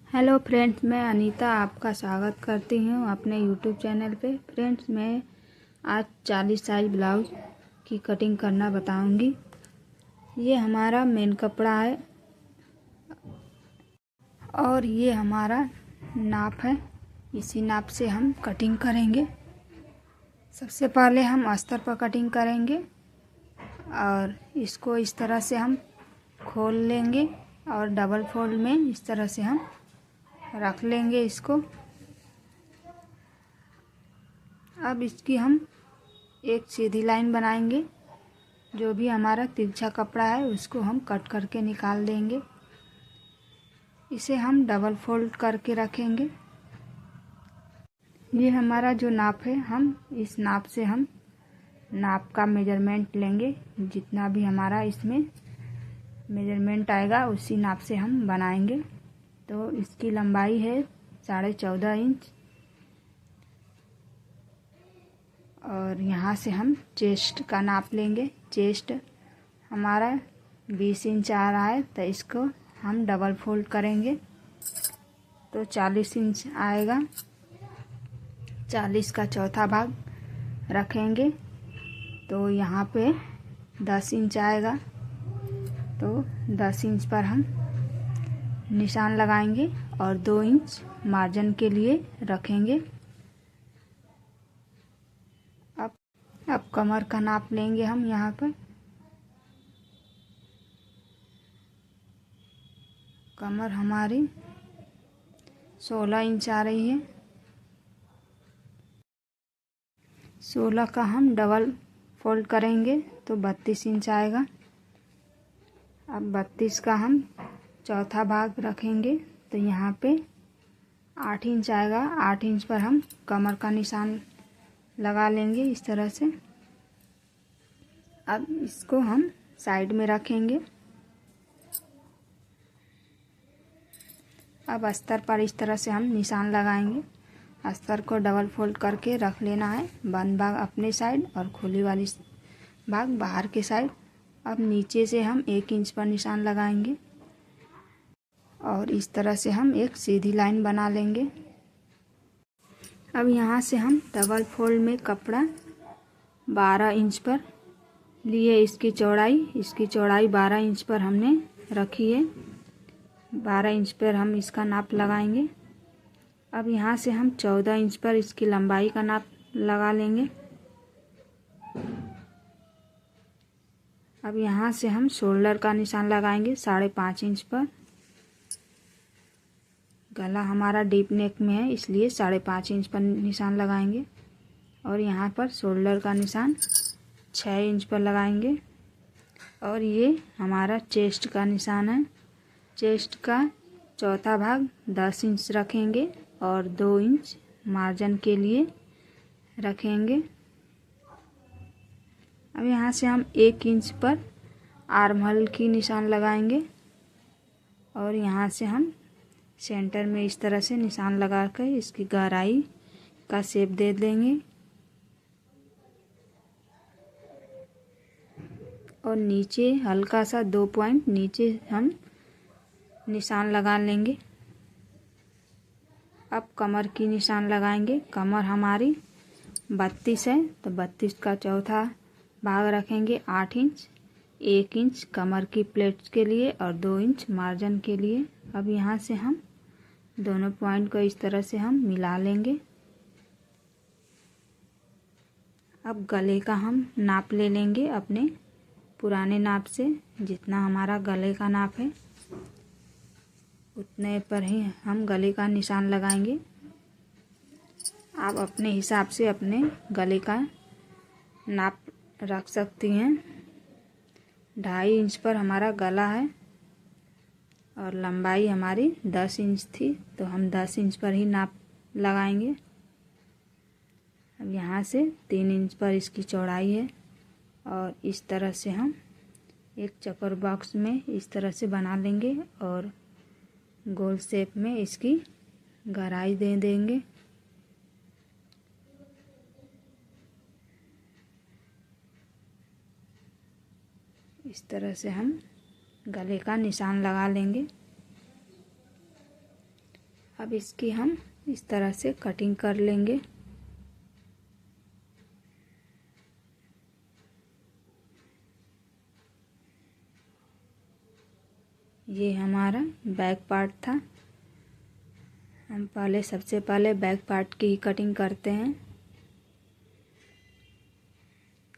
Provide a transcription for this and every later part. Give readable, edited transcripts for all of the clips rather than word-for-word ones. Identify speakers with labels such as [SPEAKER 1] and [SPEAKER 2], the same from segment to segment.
[SPEAKER 1] Hello friends, मैं अनीता आपका स्वागत करती हूँ अपने यूट्यूब चैनल पे। फ्रेंड्स, मैं आज 40 साइज ब्लाउज की कटिंग करना बताऊँगी। ये हमारा मेन कपड़ा है और ये हमारा नाप है। इसी नाप से हम कटिंग करेंगे। सबसे पहले हम अस्तर पर कटिंग करेंगे और इसको इस तरह से हम खोल लेंगे और डबल फोल्ड में इस तरह से हम रख लेंगे इसको। अब इसकी हम एक सीधी लाइन बनाएंगे। जो भी हमारा तिरछा कपड़ा है उसको हम कट करके निकाल देंगे। इसे हम डबल फोल्ड करके रखेंगे। ये हमारा जो नाप है, हम इस नाप से हम नाप का मेजरमेंट लेंगे। जितना भी हमारा इसमें मेजरमेंट आएगा उसी नाप से हम बनाएंगे। तो इसकी लंबाई है 14.5 इंच और यहाँ से हम चेस्ट का नाप लेंगे। चेस्ट हमारा 20 इंच आ रहा है, तो इसको हम डबल फोल्ड करेंगे तो 40 इंच आएगा। 40 का चौथा भाग रखेंगे तो यहाँ पे 10 इंच आएगा। तो 10 इंच पर हम निशान लगाएंगे और 2 इंच मार्जिन के लिए रखेंगे। अब कमर का नाप लेंगे हम। यहाँ पर कमर हमारी 16 इंच आ रही है। 16 का हम डबल फोल्ड करेंगे तो 32 इंच आएगा। अब 32 का हम चौथा भाग रखेंगे तो यहाँ पे 8 इंच आएगा। 8 इंच पर हम कमर का निशान लगा लेंगे इस तरह से। अब इसको हम साइड में रखेंगे। अब अस्तर पर इस तरह से हम निशान लगाएंगे। अस्तर को डबल फोल्ड करके रख लेना है। बंद भाग अपने साइड और खुली वाली भाग बाहर के साइड। अब नीचे से हम 1 इंच पर निशान लगाएंगे और इस तरह से हम एक सीधी लाइन बना लेंगे। अब यहाँ से हम डबल फोल्ड में कपड़ा 12 इंच पर लिए। इसकी चौड़ाई 12 इंच पर हमने रखी है। 12 इंच पर हम इसका नाप लगाएंगे। अब यहाँ से हम 14 इंच पर इसकी लंबाई का नाप लगा लेंगे। अब यहाँ से हम शोल्डर का निशान लगाएंगे 5.5 इंच पर। गला हमारा डीप नेक में है, इसलिए 5.5 इंच पर निशान लगाएंगे और यहाँ पर शोल्डर का निशान 6 इंच पर लगाएंगे। और ये हमारा चेस्ट का निशान है। चेस्ट का चौथा भाग 10 इंच रखेंगे और 2 इंच मार्जिन के लिए रखेंगे। अब यहाँ से हम 1 इंच पर आर्म होल की निशान लगाएंगे और यहाँ से हम सेंटर में इस तरह से निशान लगाकर इसकी गहराई का शेप दे देंगे और नीचे हल्का सा 2 पॉइंट नीचे हम निशान लगा लेंगे। अब कमर की निशान लगाएंगे। कमर हमारी 32 है तो 32 का चौथा भाग रखेंगे 8 इंच। 1 इंच कमर की प्लेट्स के लिए और 2 इंच मार्जिन के लिए। अब यहाँ से हम दोनों पॉइंट को इस तरह से हम मिला लेंगे। अब गले का हम नाप ले लेंगे अपने पुराने नाप से। जितना हमारा गले का नाप है उतने पर ही हम गले का निशान लगाएंगे। आप अपने हिसाब से अपने गले का नाप रख सकती हैं। 2.5 इंच पर हमारा गला है और लंबाई हमारी 10 इंच थी तो हम 10 इंच पर ही नाप लगाएंगे। अब यहाँ से 3 इंच पर इसकी चौड़ाई है और इस तरह से हम एक चौकोर बॉक्स में इस तरह से बना लेंगे और गोल शेप में इसकी गहराई दे देंगे। इस तरह से हम गले का निशान लगा लेंगे। अब इसकी हम इस तरह से कटिंग कर लेंगे। ये हमारा बैक पार्ट था। हम सबसे पहले बैक पार्ट की ही कटिंग करते हैं।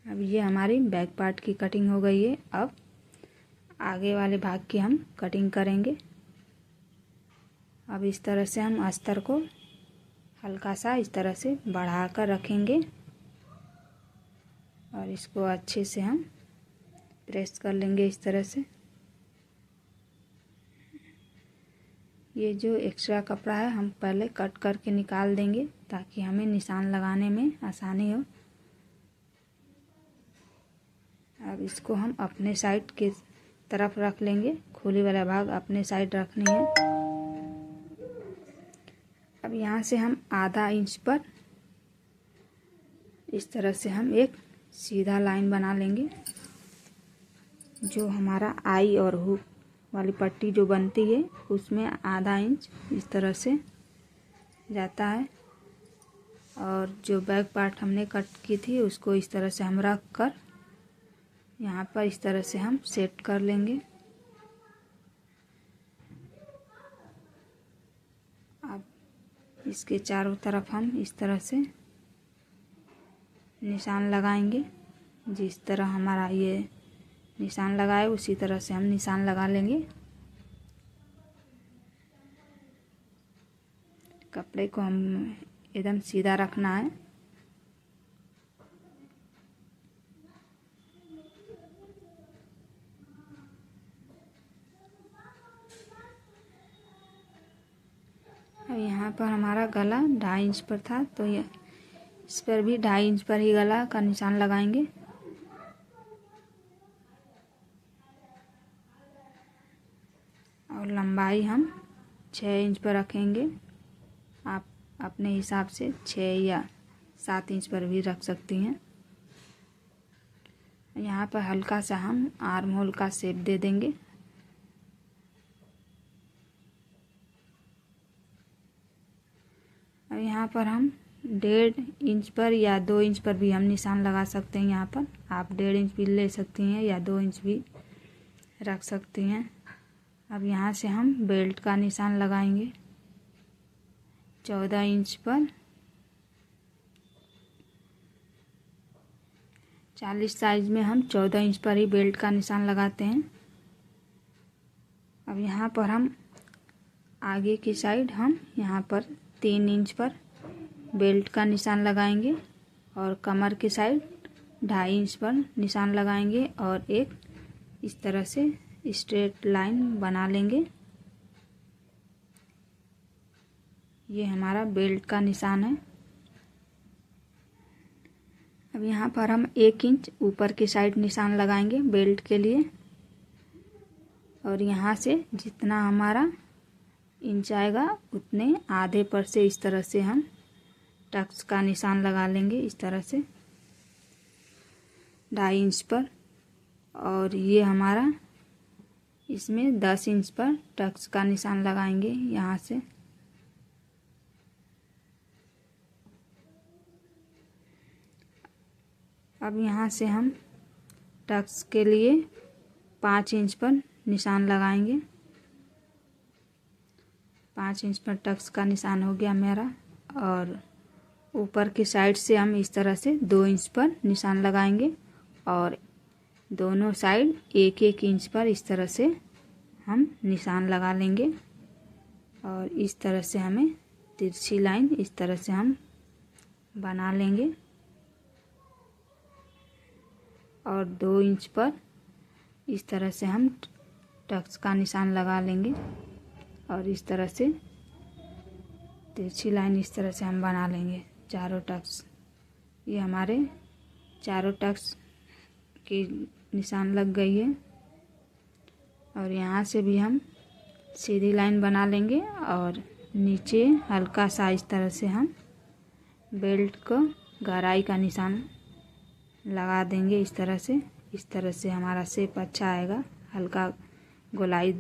[SPEAKER 1] अब ये हमारी बैक पार्ट की कटिंग हो गई है। अब आगे वाले भाग की हम कटिंग करेंगे। अब इस तरह से हम अस्तर को हल्का सा इस तरह से बढ़ा कर रखेंगे और इसको अच्छे से हम प्रेस कर लेंगे इस तरह से। ये जो एक्स्ट्रा कपड़ा है हम पहले कट करके निकाल देंगे ताकि हमें निशान लगाने में आसानी हो। अब इसको हम अपने साइड के तरफ रख लेंगे, खुली वाला भाग अपने साइड रखनी है। अब यहाँ से हम आधा इंच पर इस तरह से हम एक सीधा लाइन बना लेंगे। जो हमारा आई और हुक वाली पट्टी जो बनती है उसमें आधा इंच इस तरह से जाता है। और जो बैक पार्ट हमने कट की थी उसको इस तरह से हम रख कर यहाँ पर इस तरह से हम सेट कर लेंगे। अब इसके चारों तरफ हम इस तरह से निशान लगाएंगे। जिस तरह हमारा ये निशान लगाए उसी तरह से हम निशान लगा लेंगे। कपड़े को हम एकदम सीधा रखना है। अब यहाँ पर हमारा गला 2.5 इंच पर था तो ये इस पर भी 2.5 इंच पर ही गला का निशान लगाएंगे। और लंबाई हम 6 इंच पर रखेंगे। आप अपने हिसाब से 6 या 7 इंच पर भी रख सकती हैं। यहाँ पर हल्का सा हम आर्म होल का शेप दे देंगे। अब यहाँ पर हम 1.5 इंच पर या 2 इंच पर भी हम निशान लगा सकते हैं। यहाँ पर आप 1.5 इंच भी ले सकती हैं या 2 इंच भी रख सकती हैं। अब यहाँ से हम बेल्ट का निशान लगाएंगे 14 इंच पर। 40 साइज में हम 14 इंच पर ही बेल्ट का निशान लगाते हैं। अब यहाँ पर हम आगे की साइड हम यहाँ पर 3 इंच पर बेल्ट का निशान लगाएंगे और कमर की साइड 2.5 इंच पर निशान लगाएंगे और एक इस तरह से स्ट्रेट लाइन बना लेंगे। ये हमारा बेल्ट का निशान है। अब यहाँ पर हम 1 इंच ऊपर की साइड निशान लगाएंगे बेल्ट के लिए और यहाँ से जितना हमारा इंच आएगा उतने आधे पर से इस तरह से हम टक्स का निशान लगा लेंगे इस तरह से 2.5 इंच पर। और ये हमारा इसमें 10 इंच पर टक्स का निशान लगाएंगे यहाँ से। अब यहाँ से हम टक्स के लिए 5 इंच पर निशान लगाएंगे। 5 इंच पर टक्स का निशान हो गया मेरा। और ऊपर की साइड से हम इस तरह से 2 इंच पर निशान लगाएंगे और दोनों साइड 1-1 इंच पर इस तरह से हम निशान लगा लेंगे। और इस तरह से हमें तिरछी लाइन इस तरह से हम बना लेंगे और 2 इंच पर इस तरह से हम टक्स का निशान लगा लेंगे और इस तरह से तिरछी लाइन इस तरह से हम बना लेंगे चारों टक्स। ये हमारे चारों टक्स की निशान लग गई है। और यहाँ से भी हम सीधी लाइन बना लेंगे और नीचे हल्का सा इस तरह से हम बेल्ट को गहराई का निशान लगा देंगे इस तरह से। इस तरह से हमारा शेप अच्छा आएगा हल्का गोलाई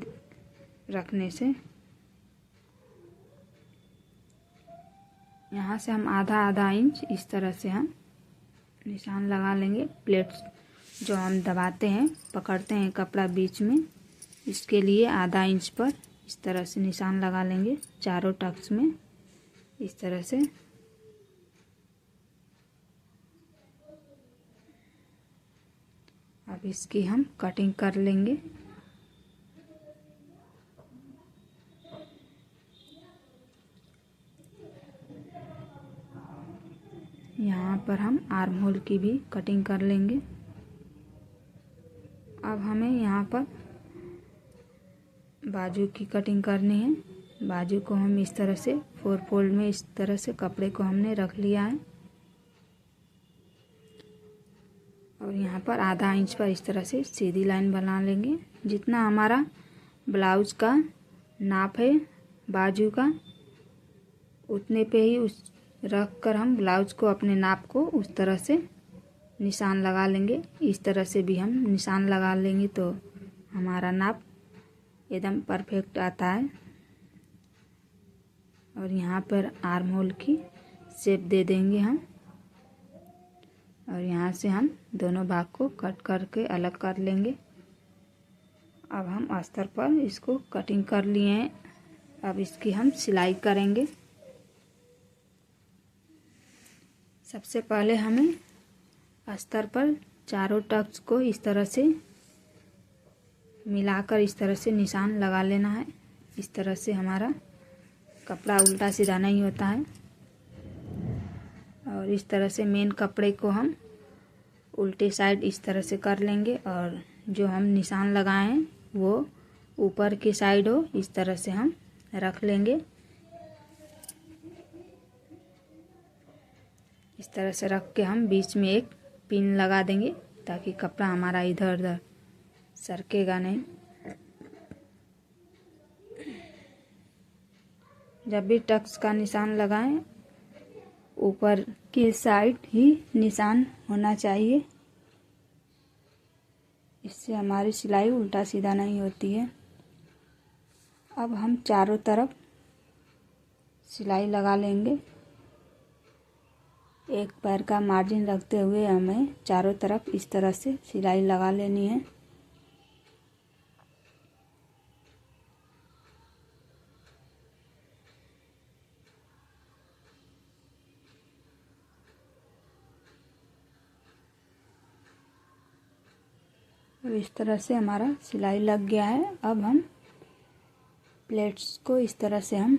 [SPEAKER 1] रखने से। यहाँ से हम आधा आधा इंच इस तरह से हम निशान लगा लेंगे। प्लेट्स जो हम दबाते हैं, पकड़ते हैं कपड़ा बीच में, इसके लिए आधा इंच पर इस तरह से निशान लगा लेंगे चारों टक्स में इस तरह से। अब इसकी हम कटिंग कर लेंगे। यहाँ पर हम आर्म होल की भी कटिंग कर लेंगे। अब हमें यहाँ पर बाजू की कटिंग करनी है। बाजू को हम इस तरह से 4 फोल्ड में इस तरह से कपड़े को हमने रख लिया है और यहाँ पर आधा इंच पर इस तरह से सीधी लाइन बना लेंगे। जितना हमारा ब्लाउज का नाप है बाजू का, उतने पे ही उस रख कर हम ब्लाउज को अपने नाप को उस तरह से निशान लगा लेंगे। इस तरह से भी हम निशान लगा लेंगे तो हमारा नाप एकदम परफेक्ट आता है। और यहाँ पर आर्म होल की शेप दे देंगे हम और यहाँ से हम दोनों भाग को कट करके अलग कर लेंगे। अब हम अस्तर पर इसको कटिंग कर लिए हैं। अब इसकी हम सिलाई करेंगे। सबसे पहले हमें अस्तर पर चारों टक्स को इस तरह से मिलाकर इस तरह से निशान लगा लेना है। इस तरह से हमारा कपड़ा उल्टा सीधा नहीं होता है। और इस तरह से मेन कपड़े को हम उल्टे साइड इस तरह से कर लेंगे और जो हम निशान लगाए हैं वो ऊपर की साइड हो इस तरह से हम रख लेंगे। इस तरह से रख के हम बीच में एक पिन लगा देंगे ताकि कपड़ा हमारा इधर उधर सरकेगा नहीं। जब भी टक्स का निशान लगाएं ऊपर के साइड ही निशान होना चाहिए, इससे हमारी सिलाई उल्टा सीधा नहीं होती है। अब हम चारों तरफ सिलाई लगा लेंगे। एक पैर का मार्जिन रखते हुए हमें चारों तरफ इस तरह से सिलाई लगा लेनी है। और इस तरह से हमारा सिलाई लग गया है। अब हम प्लेट्स को इस तरह से हम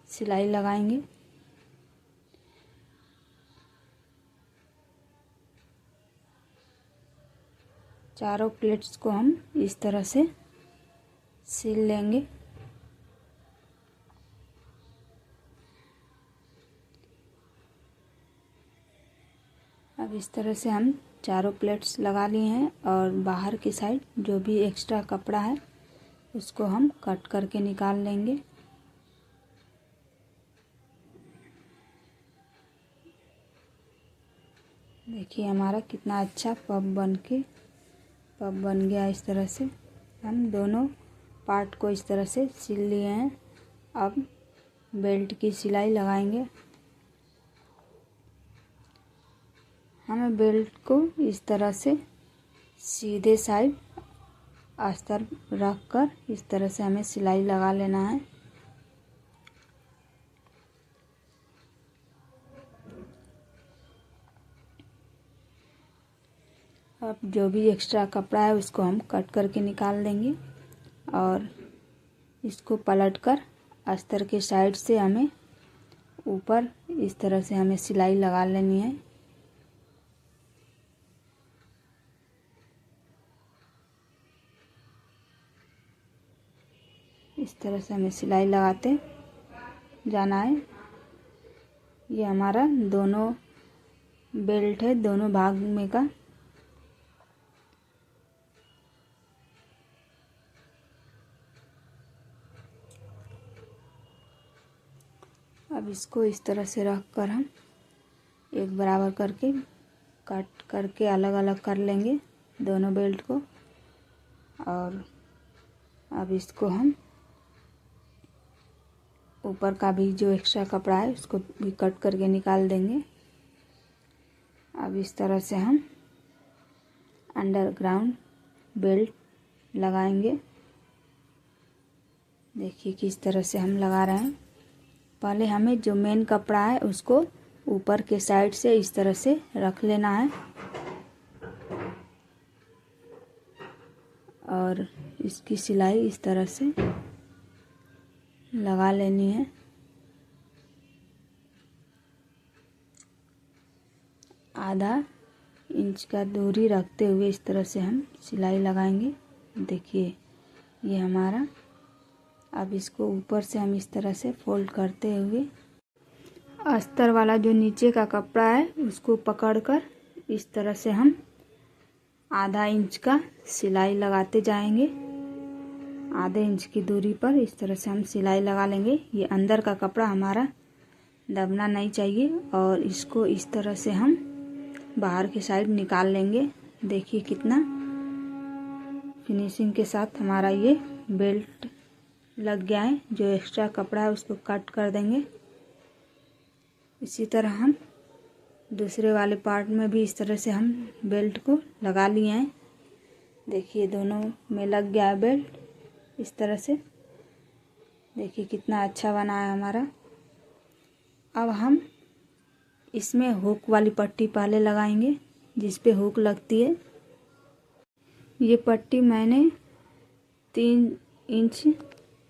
[SPEAKER 1] सिलाई लगाएंगे। चारों प्लेट्स को हम इस तरह से सिल लेंगे। अब इस तरह से हम चारों प्लेट्स लगा लिए हैं और बाहर की साइड जो भी एक्स्ट्रा कपड़ा है उसको हम कट करके निकाल लेंगे। देखिए हमारा कितना अच्छा पफ बन गया। इस तरह से हम दोनों पार्ट को इस तरह से सिल लिए हैं। अब बेल्ट की सिलाई लगाएंगे। हमें बेल्ट को इस तरह से सीधे साइड अस्तर रख कर इस तरह से हमें सिलाई लगा लेना है। अब जो भी एक्स्ट्रा कपड़ा है उसको हम कट करके निकाल देंगे और इसको पलटकर अस्तर के साइड से हमें ऊपर इस तरह से हमें सिलाई लगा लेनी है। इस तरह से हमें सिलाई लगाते जाना है। ये हमारा दोनों बेल्ट है दोनों भाग में का। अब इसको इस तरह से रख कर हम एक बराबर करके कट करके अलग अलग कर लेंगे दोनों बेल्ट को। और अब इसको हम ऊपर का भी जो एक्स्ट्रा कपड़ा है उसको भी कट करके निकाल देंगे। अब इस तरह से हम अंडरग्राउंड बेल्ट लगाएंगे। देखिए किस तरह से हम लगा रहे हैं। पहले हमें जो मेन कपड़ा है उसको ऊपर के साइड से इस तरह से रख लेना है और इसकी सिलाई इस तरह से लगा लेनी है। आधा इंच का दूरी रखते हुए इस तरह से हम सिलाई लगाएंगे। देखिए ये हमारा। अब इसको ऊपर से हम इस तरह से फोल्ड करते हुए अस्तर वाला जो नीचे का कपड़ा है उसको पकड़कर इस तरह से हम आधा इंच का सिलाई लगाते जाएंगे। आधे इंच की दूरी पर इस तरह से हम सिलाई लगा लेंगे। ये अंदर का कपड़ा हमारा दबना नहीं चाहिए और इसको इस तरह से हम बाहर की साइड निकाल लेंगे। देखिए कितना फिनिशिंग के साथ हमारा ये बेल्ट लग गया है। जो एक्स्ट्रा कपड़ा है उसको कट कर देंगे। इसी तरह हम दूसरे वाले पार्ट में भी इस तरह से हम बेल्ट को लगा लिए हैं। देखिए दोनों में लग गया है बेल्ट इस तरह से। देखिए कितना अच्छा बना है हमारा। अब हम इसमें हुक वाली पट्टी पहले लगाएंगे जिस पे हुक लगती है। ये पट्टी मैंने 3 इंच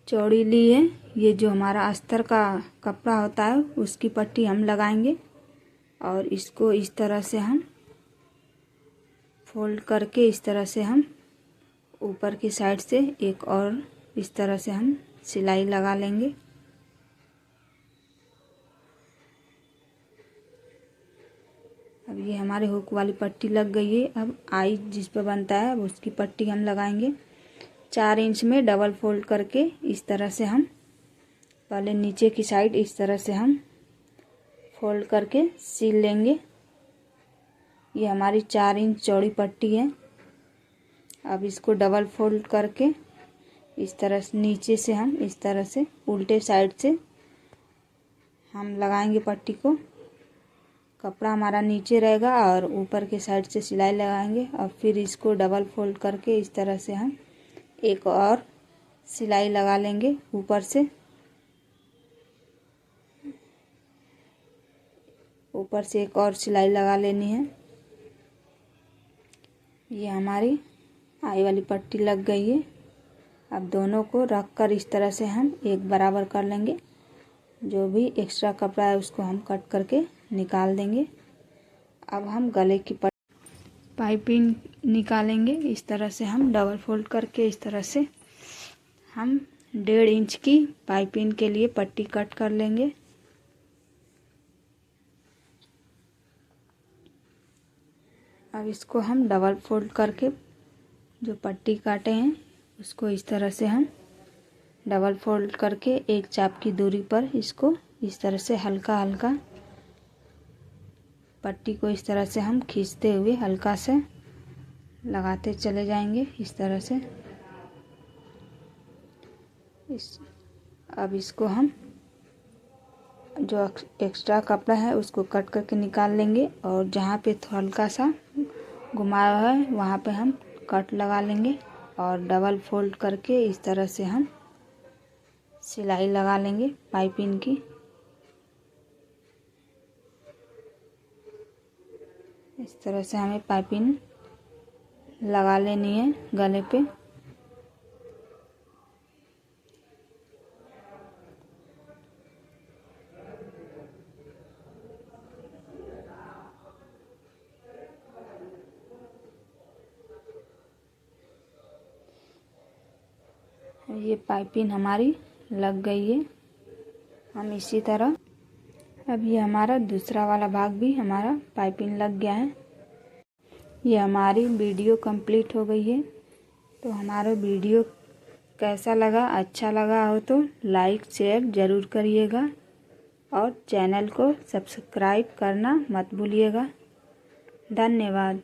[SPEAKER 1] चौड़ी ली है। ये जो हमारा अस्तर का कपड़ा होता है उसकी पट्टी हम लगाएंगे और इसको इस तरह से हम फोल्ड करके इस तरह से हम ऊपर की साइड से एक और इस तरह से हम सिलाई लगा लेंगे। अब ये हमारे हुक वाली पट्टी लग गई है। अब आई जिस पर बनता है उसकी पट्टी हम लगाएंगे। 4 इंच में डबल फोल्ड करके इस तरह से हम पहले नीचे की साइड इस तरह से हम फोल्ड करके सिल लेंगे। ये हमारी 4 इंच चौड़ी पट्टी है। अब इसको डबल फोल्ड करके इस तरह से नीचे से हम इस तरह से उल्टे साइड से हम लगाएंगे पट्टी को। कपड़ा हमारा नीचे रहेगा और ऊपर के साइड से सिलाई लगाएंगे और फिर इसको डबल फोल्ड करके इस तरह से हम एक और सिलाई लगा लेंगे। ऊपर से एक और सिलाई लगा लेनी है। ये हमारी आई वाली पट्टी लग गई है। अब दोनों को रख कर इस तरह से हम एक बराबर कर लेंगे। जो भी एक्स्ट्रा कपड़ा है उसको हम कट करके निकाल देंगे। अब हम गले की पाइपिंग निकालेंगे। इस तरह से हम डबल फोल्ड करके इस तरह से हम 1.5 इंच की पाइपिंग के लिए पट्टी कट कर लेंगे। अब इसको हम डबल फोल्ड करके जो पट्टी काटे हैं उसको इस तरह से हम डबल फोल्ड करके एक चाप की दूरी पर इसको इस तरह से हल्का हल्का पट्टी को इस तरह से हम खींचते हुए हल्का से लगाते चले जाएंगे इस तरह से। अब इसको हम जो एक्स्ट्रा कपड़ा है उसको कट करके निकाल लेंगे और जहाँ पे हल्का सा घुमाया है वहाँ पे हम कट लगा लेंगे और डबल फोल्ड करके इस तरह से हम सिलाई लगा लेंगे पाइपिंग की। इस तरह से हमें पाइपिंग लगा लेनी है गले पे। ये पाइपिंग हमारी लग गई है। हम इसी तरह अब ये हमारा दूसरा वाला भाग भी हमारा पाइपिंग लग गया है। ये हमारी वीडियो कंप्लीट हो गई है। तो हमारा वीडियो कैसा लगा, अच्छा लगा हो तो लाइक शेयर ज़रूर करिएगा और चैनल को सब्सक्राइब करना मत भूलिएगा। धन्यवाद।